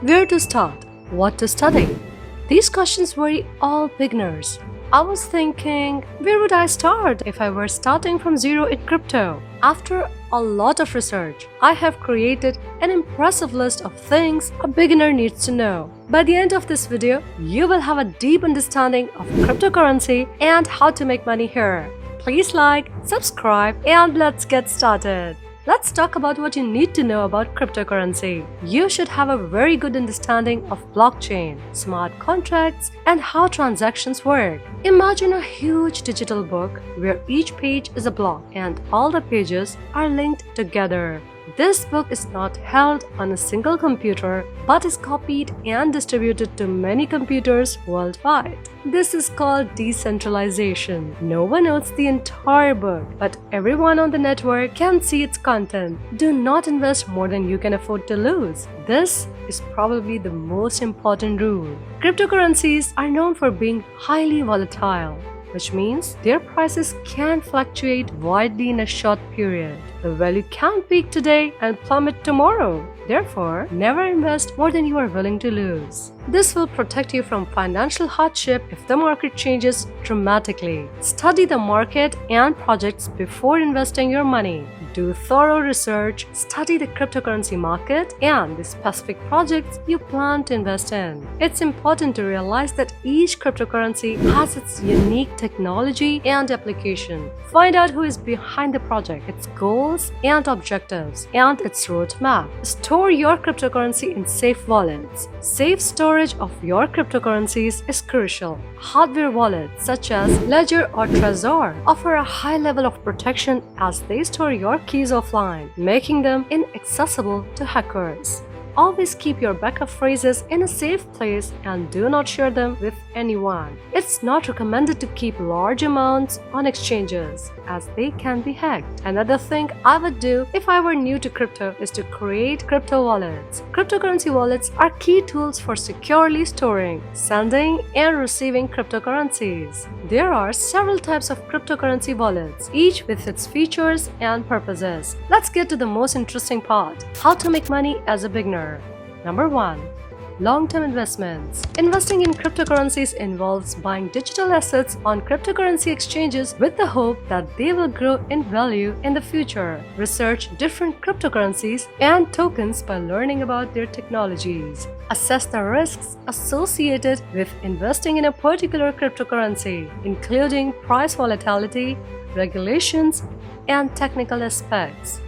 Where to start? What to study? These questions worry all beginners. I was thinking, where would I start if I were starting from zero in crypto? After a lot of research, I have created an impressive list of things a beginner needs to know. By the end of this video, you will have a deep understanding of cryptocurrency and how to make money here. Please like, subscribe, and let's get started. Let's talk about what you need to know about cryptocurrency. You should have a very good understanding of blockchain, smart contracts, and how transactions work. Imagine a huge digital book where each page is a block and all the pages are linked together. This book is not held on a single computer but is copied and distributed to many computers worldwide. This is called decentralization. No one owns the entire book, but everyone on the network can see its content. Do not invest more than you can afford to lose. This is probably the most important rule. Cryptocurrencies are known for being highly volatile, which means their prices can fluctuate widely in a short period. The value can peak today and plummet tomorrow. Therefore, never invest more than you are willing to lose. This will protect you from financial hardship if the market changes dramatically. Study the market and projects before investing your money. Do thorough research, study the cryptocurrency market and the specific projects you plan to invest in. It's important to realize that each cryptocurrency has its unique technology and application. Find out who is behind the project, its goals and objectives, and its roadmap. Store your cryptocurrency in safe wallets. Safe storage of your cryptocurrencies is crucial. Hardware wallets such as Ledger or Trezor offer a high level of protection as they store your keys offline, making them inaccessible to hackers. Always keep your backup phrases in a safe place and do not share them with anyone. It's not recommended to keep large amounts on exchanges as they can be hacked. Another thing I would do if I were new to crypto is to create crypto wallets. Cryptocurrency wallets are key tools for securely storing, sending, and receiving cryptocurrencies. There are several types of cryptocurrency wallets, each with its features and purposes. Let's get to the most interesting part: how to make money as a beginner. Number 1. Long-term investments. Investing in cryptocurrencies involves buying digital assets on cryptocurrency exchanges with the hope that they will grow in value in the future. Research different cryptocurrencies and tokens by learning about their technologies. Assess the risks associated with investing in a particular cryptocurrency, including price volatility, regulations, and technical aspects.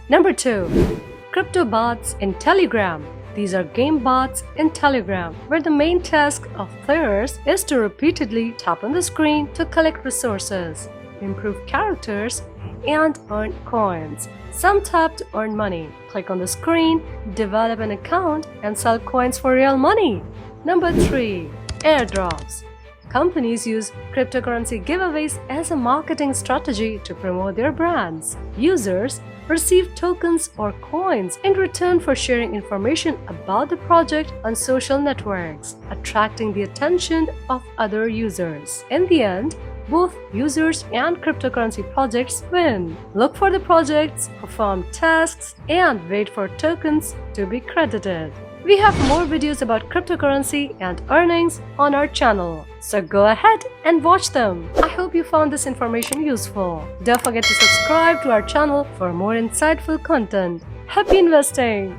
Number 2. Crypto bots in Telegram. These are game bots in Telegram, where the main task of players is to repeatedly tap on the screen to collect resources, improve characters, and earn coins. Some tap to earn money, click on the screen, develop an account, and sell coins for real money. Number 3. Airdrops. Companies use cryptocurrency giveaways as a marketing strategy to promote their brands. Users receive tokens or coins in return for sharing information about the project on social networks, attracting the attention of other users. In the end, both users and cryptocurrency projects win. Look for the projects, perform tasks, and wait for tokens to be credited. We have more videos about cryptocurrency and earnings on our channel, so go ahead and watch them. I hope you found this information useful. Don't forget to subscribe to our channel for more insightful content. Happy investing!